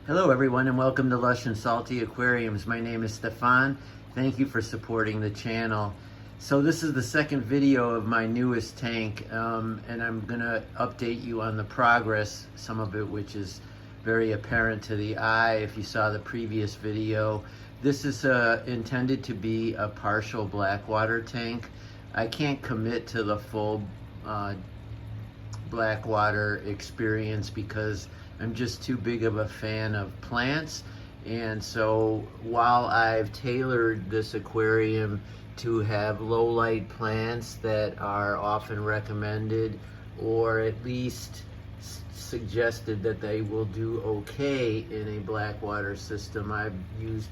Hello everyone and welcome to Lush and Salty Aquariums. My name is Stefan. Thank you for supporting the channel. So this is the second video of my newest tank and I'm gonna update you on the progress, some of it which is very apparent to the eye if you saw the previous video. This is intended to be a partial Blackwater tank. I can't commit to the full Blackwater experience because I'm just too big of a fan of plants. And so while I've tailored this aquarium to have low light plants that are often recommended, or at least suggested that they will do okay in a Blackwater system, I've used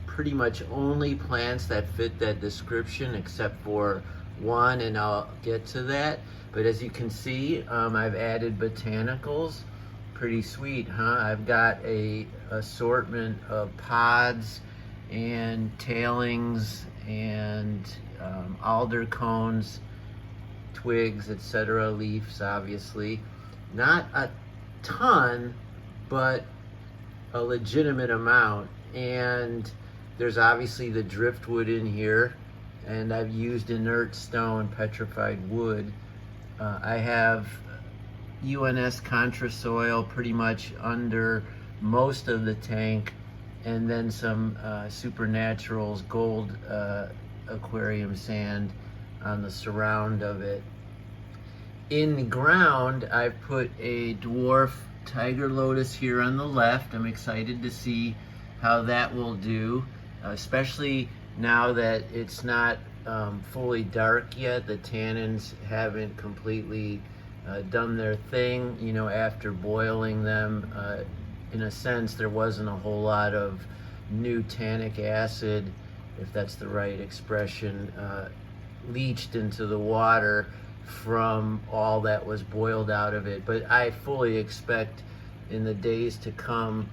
pretty much only plants that fit that description except for one, and I'll get to that. But as you can see, I've added botanicals. Pretty sweet, huh? I've got a assortment of pods and tailings and alder cones, twigs, etc., leaves, obviously. Not a ton, but a legitimate amount. And there's obviously the driftwood in here, and I've used inert stone, petrified wood. I have UNS Contra soil pretty much under most of the tank, and then some Supernaturals gold aquarium sand on the surround of it. In the ground, I've put a dwarf tiger lotus here on the left. I'm excited to see how that will do, especially now that it's not fully dark yet. The tannins haven't completely done their thing. You know, after boiling them, in a sense, there wasn't a whole lot of new tannic acid, if that's the right expression, leached into the water from all that was boiled out of it. But I fully expect in the days to come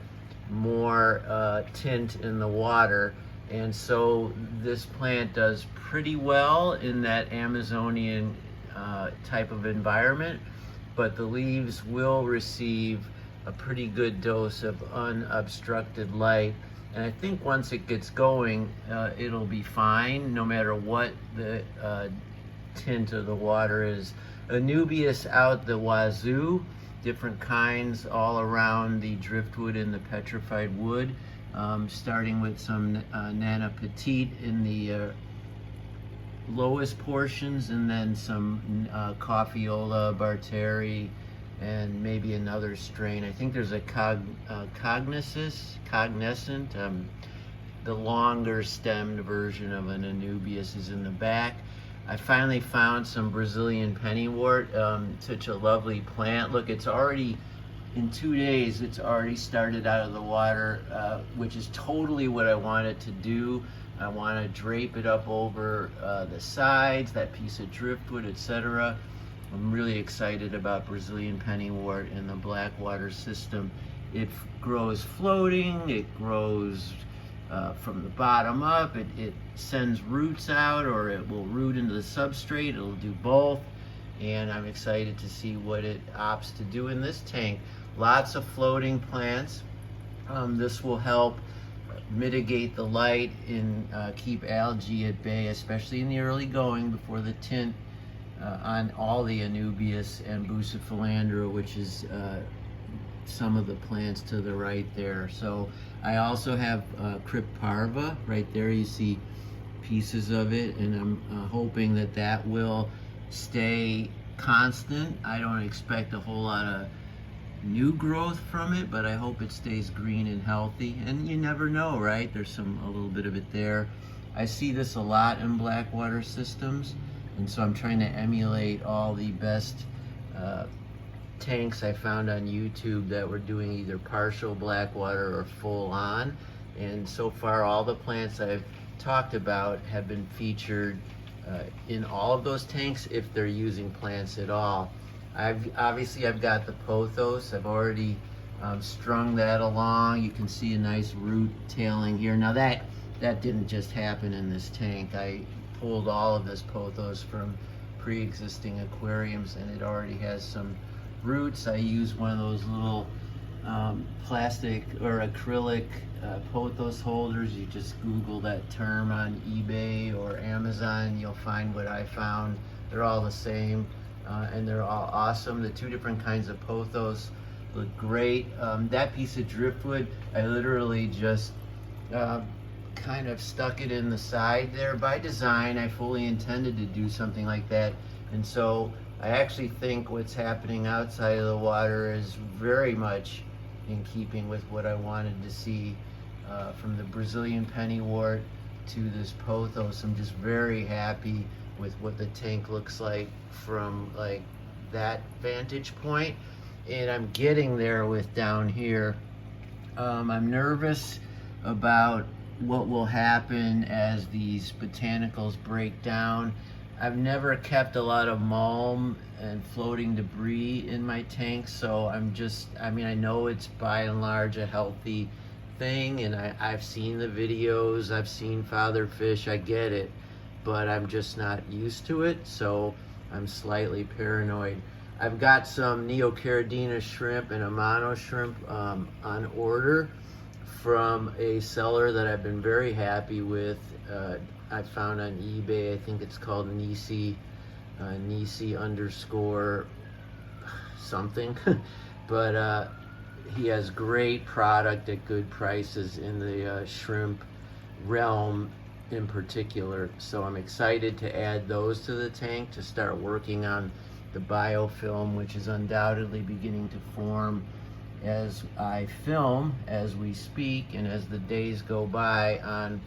more tint in the water. And so this plant does pretty well in that Amazonian type of environment, but the leaves will receive a pretty good dose of unobstructed light. And I think once it gets going, it'll be fine no matter what the tint of the water is. Anubias out the wazoo, different kinds all around the driftwood and the petrified wood, starting with some Nana Petite in the lowest portions, and then some Coffeola, Barteri, and maybe another strain. I think there's a Cognizant. The longer stemmed version of an Anubias is in the back. I finally found some Brazilian pennywort, such a lovely plant. Look, it's already, in 2 days, it's already started out of the water, which is totally what I want it to do. I want to drape it up over the sides, that piece of driftwood, etc. I'm really excited about Brazilian pennywort in the Blackwater system. It grows floating, it grows from the bottom up, it sends roots out, or it will root into the substrate. It'll do both, and I'm excited to see what it opts to do in this tank. Lots of floating plants. This will help mitigate the light and keep algae at bay, especially in the early going before the tint on all the Anubias and Bucephalandra, which is some of the plants to the right there. So I also have Cryptparva right there. You see pieces of it, and I'm hoping that that will stay constant. I don't expect a whole lot of new growth from it, but I hope it stays green and healthy. And you never know, right? There's a little bit of it there. I see this a lot in Blackwater systems, and so I'm trying to emulate all the best tanks I found on YouTube that were doing either partial Blackwater or full on. And so far, all the plants I've talked about have been featured in all of those tanks, if they're using plants at all. I've got the pothos. I've already strung that along. You can see a nice root tailing here. Now that didn't just happen in this tank. I pulled all of this pothos from pre-existing aquariums, and it already has some roots. I use one of those little plastic or acrylic pothos holders. You just Google that term on eBay or Amazon, you'll find what I found. They're all the same, and they're all awesome. The two different kinds of pothos look great. That piece of driftwood, I literally just kind of stuck it in the side there by design. I fully intended to do something like that, and so I actually think what's happening outside of the water is very much in keeping with what I wanted to see, from the Brazilian pennywort to this pothos. I'm just very happy with what the tank looks like from like that vantage point, and I'm getting there with down here. I'm nervous about what will happen as these botanicals break down. I've never kept a lot of mulm and floating debris in my tanks, so I mean, I know it's by and large a healthy thing, and I've seen the videos, I've seen father fish, I get it, but I'm just not used to it, so I'm slightly paranoid. I've got some Neocaridina shrimp and Amano shrimp on order from a seller that I've been very happy with. I found on eBay, I think it's called Nisi underscore something, but he has great product at good prices in the shrimp realm in particular. So I'm excited to add those to the tank to start working on the biofilm, which is undoubtedly beginning to form as I film, as we speak, and as the days go by on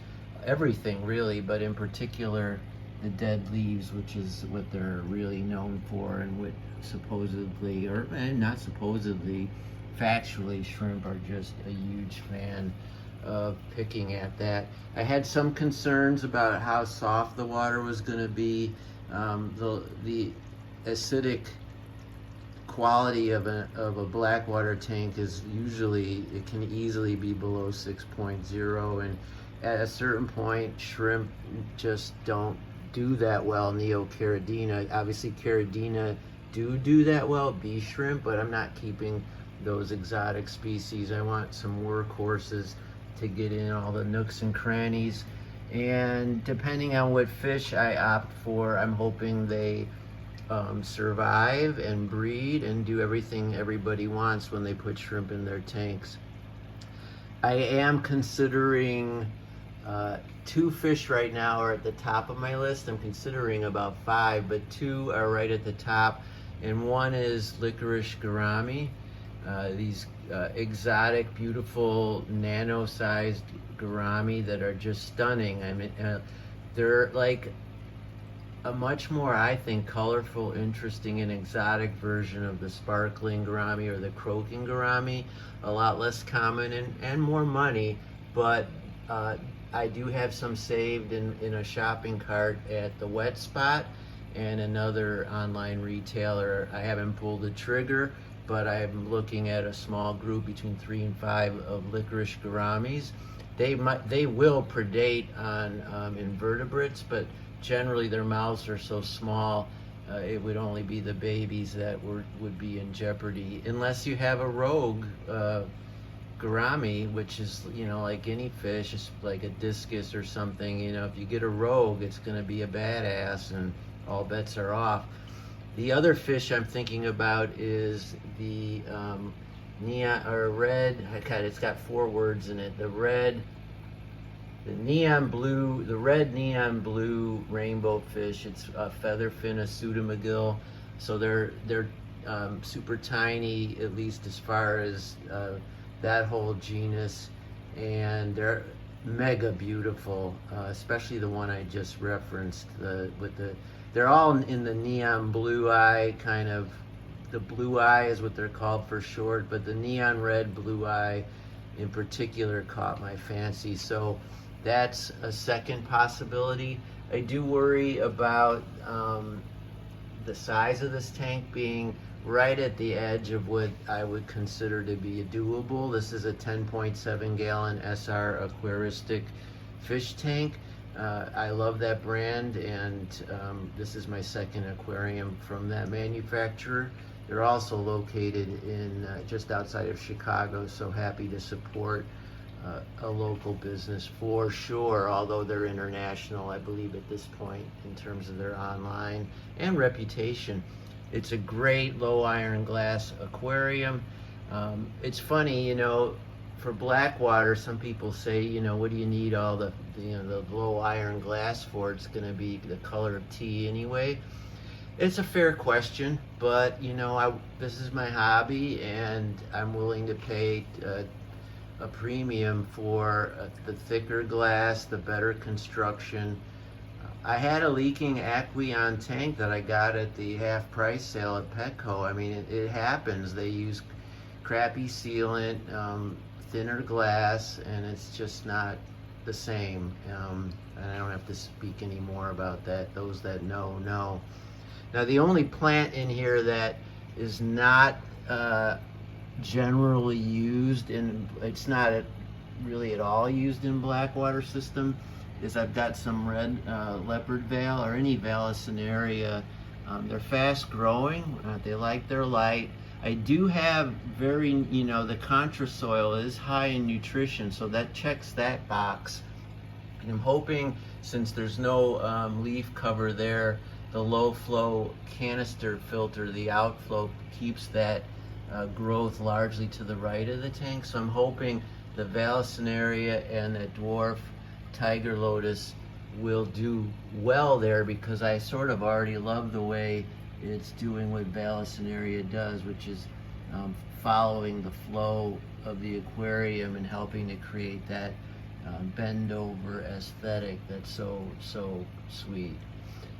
everything really, but in particular the dead leaves, which is what they're really known for, and what supposedly, or not supposedly, factually, shrimp are just a huge fan of picking at that. I had some concerns about how soft the water was going to be. The acidic quality of a Blackwater tank is usually, it can easily be below 6.0, and at a certain point shrimp just don't do that well. Neocaridina, obviously Caridina do that well, bee shrimp, but I'm not keeping those exotic species. I want some workhorses to get in all the nooks and crannies, and depending on what fish I opt for, I'm hoping they survive and breed and do everything everybody wants when they put shrimp in their tanks. I am considering two fish right now are at the top of my list. I'm considering about 5, but 2 are right at the top, and one is licorice gourami. These exotic, beautiful, nano-sized gourami that are just stunning. I mean, they're like a much more, I think, colorful, interesting, and exotic version of the sparkling gourami or the croaking gourami. A lot less common and more money, but I do have some saved in a shopping cart at the Wet Spot and another online retailer. I haven't pulled the trigger, but I'm looking at a small group between 3 and 5 of licorice gouramis. They will predate on invertebrates, but generally their mouths are so small, it would only be the babies that would be in jeopardy, unless you have a rogue gourami, which is, you know, like any fish, it's like a discus or something. You know, if you get a rogue, it's going to be a badass, and all bets are off. The other fish I'm thinking about is the neon or red. God, it's got 4 words in it. The red neon blue rainbow fish. It's a featherfin, a pseudomcgill. So they're super tiny, at least as far as that whole genus, and they're mega beautiful, especially the one I just referenced. They're all in the neon blue eye kind of. The blue eye is what they're called for short, but the neon red blue eye in particular caught my fancy. So that's a second possibility. I do worry about the size of this tank being right at the edge of what I would consider to be doable. This is a 10.7 gallon SR Aquaristic fish tank. I love that brand, and this is my second aquarium from that manufacturer. They're also located in just outside of Chicago, so happy to support a local business for sure, although they're international, I believe, at this point in terms of their online and reputation. It's a great low iron glass aquarium. It's funny, you know, for Blackwater, some people say, you know, what do you need all the low iron glass for? It's going to be the color of tea anyway. It's a fair question, but you know, this is my hobby, and I'm willing to pay a premium for the thicker glass, the better construction. I had a leaking Aquarium tank that I got at the half price sale at Petco. I mean, it happens. They use crappy sealant, thinner glass, and it's just not the same. And I don't have to speak any more about that. Those that know. Now, the only plant in here that is not generally used it's not really at all used in Blackwater system, is I've got some red leopard veil, or any Vallisneria. They're fast growing, they like their light. I do have the contrasoil is high in nutrition, so that checks that box. And I'm hoping, since there's no leaf cover there, the low flow canister filter, the outflow, keeps that growth largely to the right of the tank. So I'm hoping the Vallisneria and the dwarf tiger lotus will do well there, because I sort of already love the way it's doing what Vallisneria does, which is following the flow of the aquarium and helping to create that bend over aesthetic that's so sweet.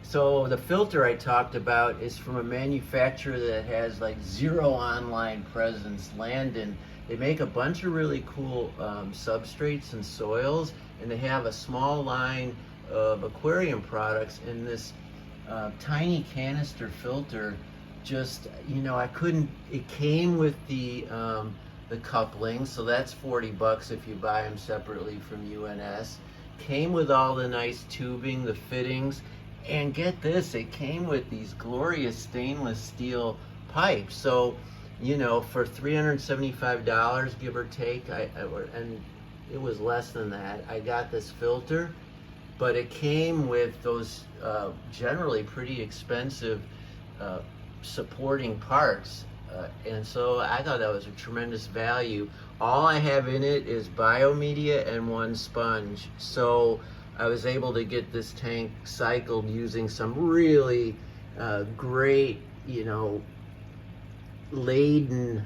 So the filter I talked about is from a manufacturer that has like zero online presence, Landon. They make a bunch of really cool substrates and soils, and they have a small line of aquarium products. And this tiny canister filter, just, you know, it came with the coupling, so that's $40 if you buy them separately from UNS. Came with all the nice tubing, the fittings. And get this, it came with these glorious stainless steel pipes. So, you know, for $375, give or take, and it was less than that, I got this filter, but it came with those generally pretty expensive supporting parts. And so I thought that was a tremendous value. All I have in it is biomedia and one sponge. So I was able to get this tank cycled using some really great, you know, laden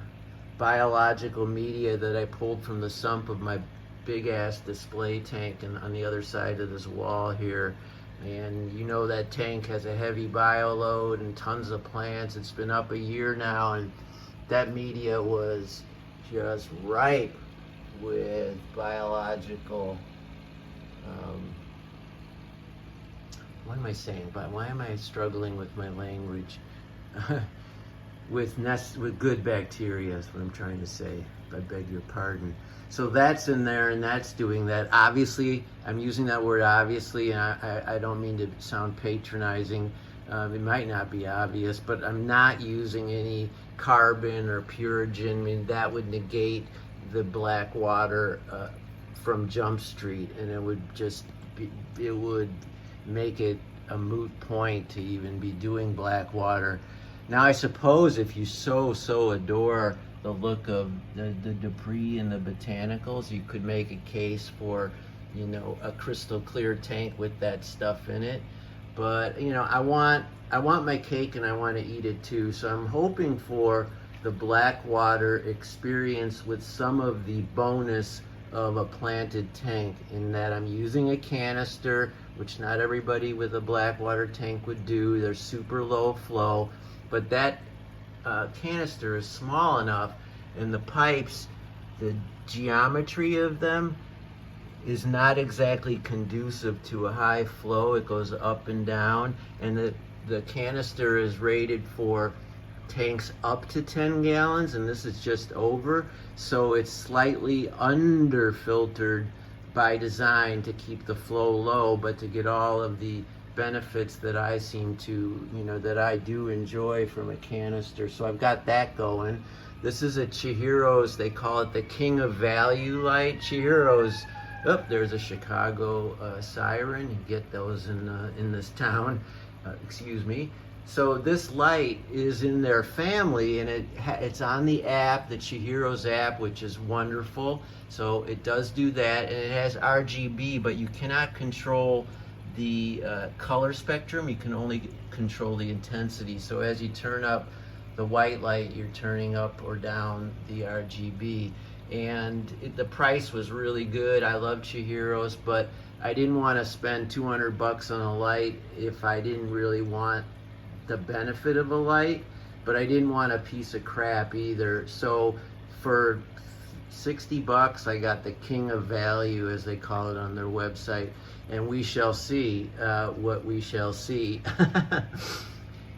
biological media that I pulled from the sump of my big ass display tank and on the other side of this wall here. And you know, that tank has a heavy bio load and tons of plants. It's been up a year now, and that media was just ripe with biological what am I saying? But why am I struggling with my language? with good bacteria is what I'm trying to say. I beg your pardon. So that's in there, and that's doing that. Obviously, I'm using that word obviously, and I don't mean to sound patronizing. It might not be obvious, but I'm not using any carbon or Purigen. I mean, that would negate the Blackwater from Jump Street, and it would just it would make it a moot point to even be doing Blackwater. Now, I suppose if you so adore the look of the debris and the botanicals, you could make a case for, you know, a crystal clear tank with that stuff in it. But, you know, I want my cake and I want to eat it too. So I'm hoping for the Blackwater experience with some of the bonus of a planted tank, in that I'm using a canister, which not everybody with a Blackwater tank would do. They're super low flow, but that canister is small enough, and the pipes, the geometry of them is not exactly conducive to a high flow. It goes up and down, and the canister is rated for tanks up to 10 gallons, and this is just over, so it's slightly under filtered by design to keep the flow low, but to get all of the benefits that I seem to, that I do enjoy from a canister. So I've got that going. This is a Chihiro's, they call it the King of Value light. Chihiro's, oh, there's a Chicago siren. You get those in this town, excuse me. So this light is in their family, and it's on the app, the Chihiro's app, which is wonderful. So it does do that, and it has RGB, but you cannot control the color spectrum. You can only control the intensity. So as you turn up the white light, you're turning up or down the RGB. And the price was really good. I love Chihiro's, but I didn't want to spend 200 bucks on a light if I didn't really want the benefit of a light, but I didn't want a piece of crap either. So for 60 bucks, I got the King of Value, as they call it on their website, and we shall see what we shall see.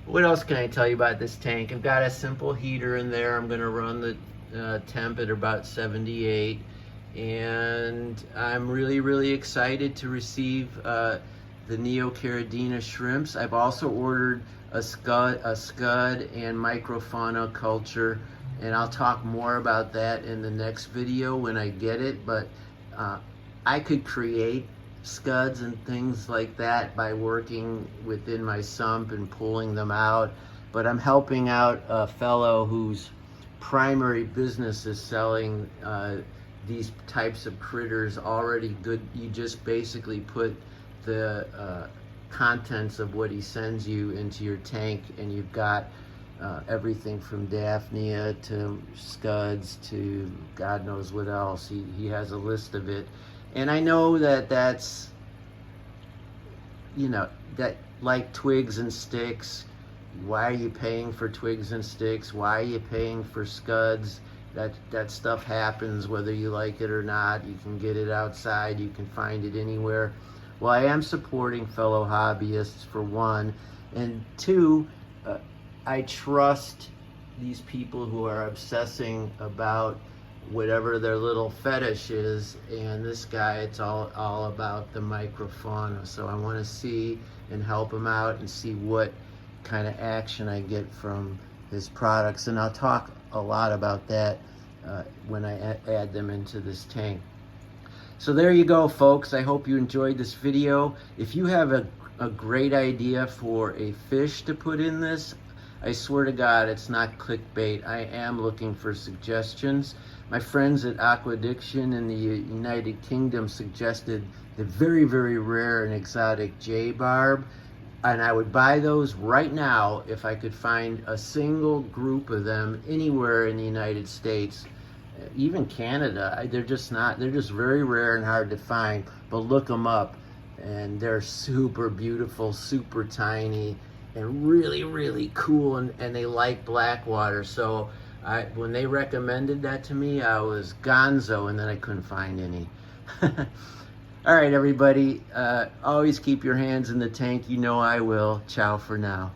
What else can I tell you about this tank? I've got a simple heater in there. I'm going to run the temp at about 78, and I'm really excited to receive the Neocaridina shrimps. I've also ordered a scud and microfauna culture, and I'll talk more about that in the next video when I get it. But I could create scuds and things like that by working within my sump and pulling them out, but I'm helping out a fellow whose primary business is selling these types of critters already good. You just basically put the contents of what he sends you into your tank, and you've got everything from Daphnia to scuds to God knows what else. He has a list of it, and I know that's, that like twigs and sticks. Why are you paying for twigs and sticks? Why are you paying for scuds? That stuff happens whether you like it or not. You can get it outside, you can find it anywhere. Well, I am supporting fellow hobbyists, for one, and two, I trust these people who are obsessing about whatever their little fetish is, and this guy, it's all about the microfauna. So I want to see and help him out and see what kind of action I get from his products, and I'll talk a lot about that when I add them into this tank. So there you go, folks. I hope you enjoyed this video. If you have a great idea for a fish to put in this, I swear to God, it's not clickbait. I am looking for suggestions. My friends at Aquadiction in the United Kingdom suggested the very rare and exotic J-barb, and I would buy those right now if I could find a single group of them anywhere in the United States. Even Canada. They're just very rare and hard to find, but look them up, and they're super beautiful, super tiny, and really cool, and they like Blackwater. So when they recommended that to me, I was gonzo, and then I couldn't find any. All right, everybody, always keep your hands in the tank. You know I will. Ciao for now.